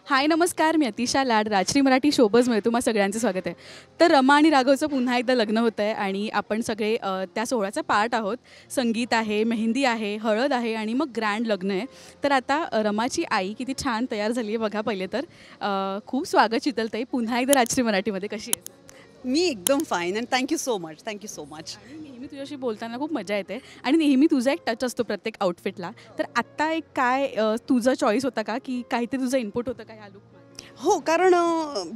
हाय नमस्कार, मी अतिशा लाड राजश्री मराठी शोबजमध्ये तुम्हा सगळ्यांचं स्वागत आहे. तर रमा आणि राघवचं पुन्हा एकदा लग्न होतं आहे आणि आपण सगळे त्या सोहळ्याचा पार्ट आहोत. संगीत आहे, मेहंदी आहे, हळद आहे आणि मग ग्रँड लग्न आहे. तर आता रमाची आई किती छान तयार झाली आहे बघा. पहिले तर खूप स्वागत शीतलताई पुन्हा एकदा राजश्री मराठीमध्ये. कशी आहेस? मी एकदम fine and thank you so much. नेहमी तुझ्याशी बोलताना खूप मजा येते आणि नेहमी तुझा एक टच असतो प्रत्येक आउटफिटला. तर आत्ता एक काय तुझा चॉईस होता का, की काहीतरी तुझं इनपुट होतं का ह्या लुक? हो, कारण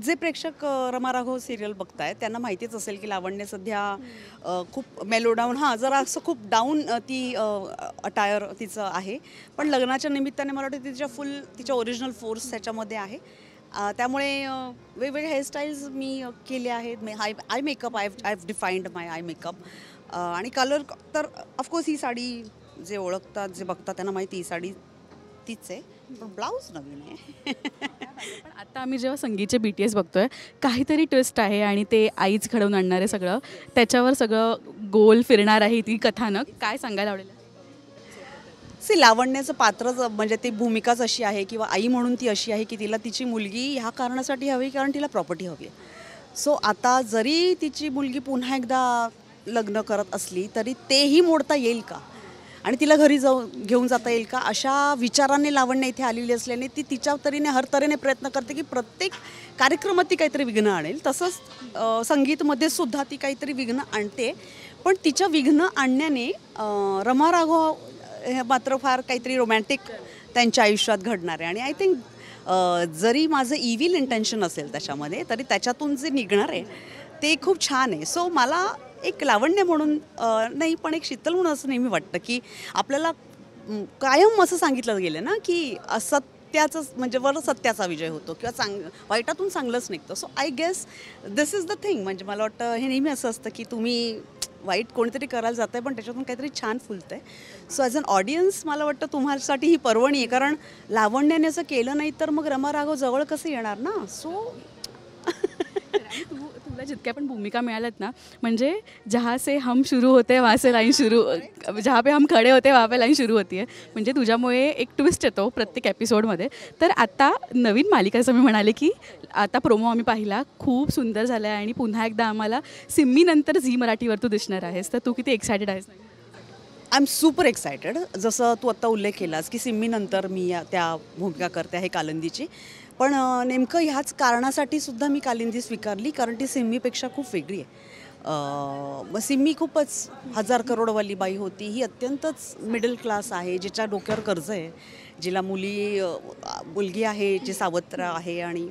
जे प्रेक्षक रमा राघव सिरियल बघतायत त्यांना माहितीच असेल की लावण्य सध्या खूप मेलोडाऊन जरा असं खूप डाऊन ती अटायर तिचं आहे. पण लग्नाच्या निमित्ताने मला वाटतं तिच्या ओरिजिनल फोर्स त्याच्यामध्ये आहे. त्यामुळे वेगवेगळे हेअरस्टाईल्स मी केले आहेत. Eye makeup I have defined my eye makeup आणि कलर तर ऑफकोर्स ही साडी जे ओळखतात जे बघतात त्यांना माहिती ही साडी तीच आहे, पण ब्लाऊज नवीन आहे. पण आता आम्ही जेव्हा संगीतचे BTS बघतोय काहीतरी ट्विस्ट आहे आणि ते आईच घडवून आणणार आहे सगळं. त्याच्यावर सगळं गोल फिरणार आहे ती कथानक. काय सांगायला आवडेल? लावण्याचं पात्रच म्हणजे ती भूमिकाच अशी आहे किंवा आई म्हणून ती अशी आहे की तिला तिची मुलगी ह्या कारणासाठी हवी कारण तिला प्रॉपर्टी हवी आहे. सो आता जरी तिची मुलगी पुन्हा एकदा लग्न करत असली तरी तेही मोडता येईल का आणि तिला घरी घेऊन जाता येईल का अशा विचाराने लावण्य इथे आलेली असल्याने ती तिच्या हर तऱ्हेने प्रयत्न करते की प्रत्येक कार्यक्रमात ती काहीतरी विघ्न आणेल. तसंच संगीतमध्ये सुद्धा ती काहीतरी विघ्न आणते. पण तिच्या विघ्न आणण्याने रमा राघव हे मात्र फार काहीतरी रोमॅन्टिक त्यांच्या आयुष्यात घडणार आहे. आणि आय थिंक जरी माझं इव्हिल इंटेन्शन असेल त्याच्यामध्ये तरी त्याच्यातून जे निघणार आहे ते खूप छान आहे. सो मला एक लावण्य म्हणून नाही पण एक शीतल म्हणून असं नेहमी वाटतं की आपल्याला कायम असं सांगितलं गेलं ना की असत्याचं म्हणजे वर सत्याचा विजय होतो किंवा वाईटातून चांगलंच निघतं. So I guess this is the thing. म्हणजे मला वाटतं हे नेहमी असं असतं की तुम्ही वाईट कोणीतरी करायला जात आहे पण त्याच्यातून काहीतरी छान फुलतं आहे. सो ॲज अन ऑडियन्स मला वाटतं तुम्हासाठी ही पर्वणी आहे कारण लावण्याने असं केलं नाही तर मग रमा राघव जवळ कसं येणार ना. सो तुला जितक्या पण भूमिका मिळाल्यात ना, म्हणजे जहाँ से हम शुरू होते वहाँ से लाईन शुरू, जहाँ पे हम खडे होते वहाँ पे लाईन शुरू होती आहे. म्हणजे तुझ्यामुळे एक ट्विस्ट येतो प्रत्येक एपिसोडमध्ये. तर आता नवीन मालिका असं मी म्हणाले की आता प्रोमो आम्ही पाहिला, खूप सुंदर झाला आहे आणि पुन्हा एकदा आम्हाला सिम्मीनंतर झी मराठीवर तू दिसणार आहेस. तर तू किती एक्सायटेड आहेस? I am super excited. जसं तू आत्ता उल्लेख केलास की सिम्मीनंतर मी त्या भूमिका करते आहे कालिंदीची. पण नेमकं ह्याच कारणासाठी सुद्धा मी कालिंदी स्वीकारली कारण ती सिम्मीपेक्षा खूप वेगळी आहे. मग सिम्मी खूपच 1000 करोडवाली बाई होती. ही अत्यंतच मिडल क्लास आहे जिच्या डोक्यावर कर्ज आहे, जिला मुलगी आहे जी सावत्र आहे आणि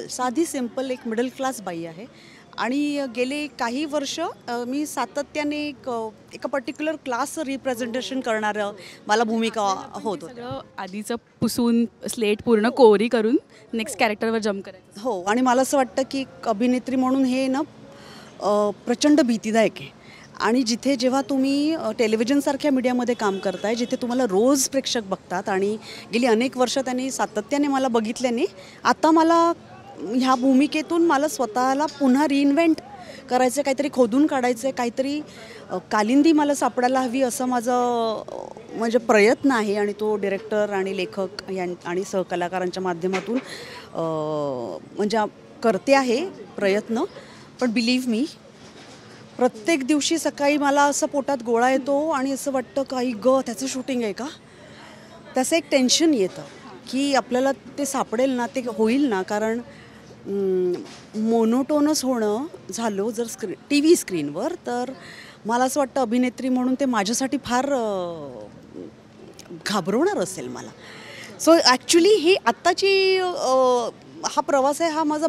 साधी सिंपल एक मिडल क्लास बाई आहे. आणि गेले काही वर्ष मी सातत्याने एका पर्टिक्युलर क्लासचं रिप्रेझेंटेशन करणारं मला भूमिका होत होतं. आधीचं पुसून स्लेट पूर्ण कोरी करून नेक्स्ट कॅरेक्टरवर जम्प करायचं. हो, आणि मला असं वाटतं की अभिनेत्री म्हणून हे ना प्रचंड भीतीदायक आहे. आणि जेव्हा तुम्ही टेलिव्हिजनसारख्या मीडियामध्ये काम करताय जिथे तुम्हाला रोज प्रेक्षक बघतात आणि गेली अनेक वर्ष त्यांनी सातत्याने मला बघितल्याने आता मला ह्या भूमिकेतून मला स्वतःला पुन्हा रिइन्व्हेंट करायचं, काहीतरी खोदून काढायचं, काहीतरी कालिंदी मला सापडायला हवी असं माझं म्हणजे प्रयत्न आहे. आणि तो डिरेक्टर आणि लेखक आणि सहकलाकारांच्या माध्यमातून म्हणजे करते आहे प्रयत्न. पण बिलीव्ह मी प्रत्येक दिवशी सकाळी मला असं पोटात गोळा येतो आणि असं वाटतं काही त्याचं शूटिंग आहे का, त्याचं एक टेन्शन येतं की आपल्याला ते सापडेल ना, ते होईल ना. कारण मोनोटोनस होणं झालो जर TV स्क्रीनवर तर मला असं वाटतं अभिनेत्री म्हणून ते माझ्यासाठी फार घाबरवणार असेल मला. सो ॲक्च्युली ही आत्ताची हा प्रवास आहे, हा माझा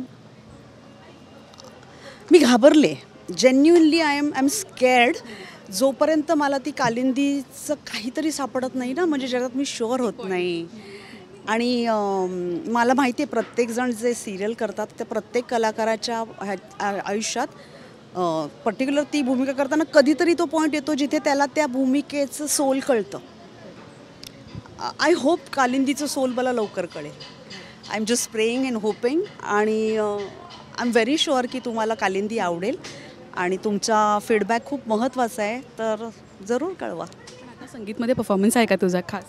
मी घाबरले जेन्युइनली. I am स्कॅर्ड. जोपर्यंत मला ती कालिंदीचं काहीतरी सापडत नाही ना, म्हणजे जगात मी शुअर होत नाही. आणि मला माहिती आहे प्रत्येकजण जे सिरियल करतात त्या प्रत्येक कलाकाराच्या आयुष्यात पर्टिक्युलर ती भूमिका करताना कधीतरी तो पॉईंट येतो जिथे त्याला त्या भूमिकेचं सोल कळतं. आय होप कालिंदीचं सोल मला लवकर कळेल. I am just praying and hopping. आणि आय एम व्हेरी शुअर की तुम्हाला कालिंदी आवडेल आणि तुमचा फीडबॅक खूप महत्त्वाचा आहे, तर जरूर कळवा. संगीतमध्ये परफॉर्मन्स आहे का तुझा खास?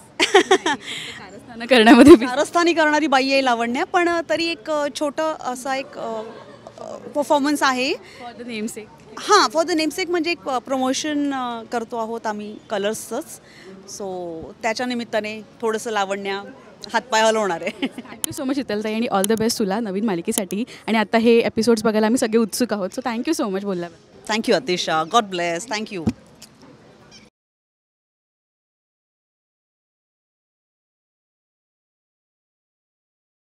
कारस्थानं करण्यामध्ये कारस्थानी करणारी बाई आहे लावण्या, पण तरी एक छोटं असा एक परफॉर्मन्स आहे. For the namesake. हां, फॉर द नेमसेक म्हणजे एक प्रमोशन करतो आहोत आम्ही कलर्सचंच. सो त्याच्या निमित्ताने थोडंसं लावण्या हातपाय हलवणार आहे. थँक्यू सो मच शीतलताई आणि ऑल द बेस्ट तुला नवीन मालिकेसाठी. आणि आता हे एपिसोड्स बघायला आम्ही सगळे उत्सुक आहोत. सो थँक्यू सो मच बोलल्याबद्दल. Thank you Atisha. God bless. Thank you.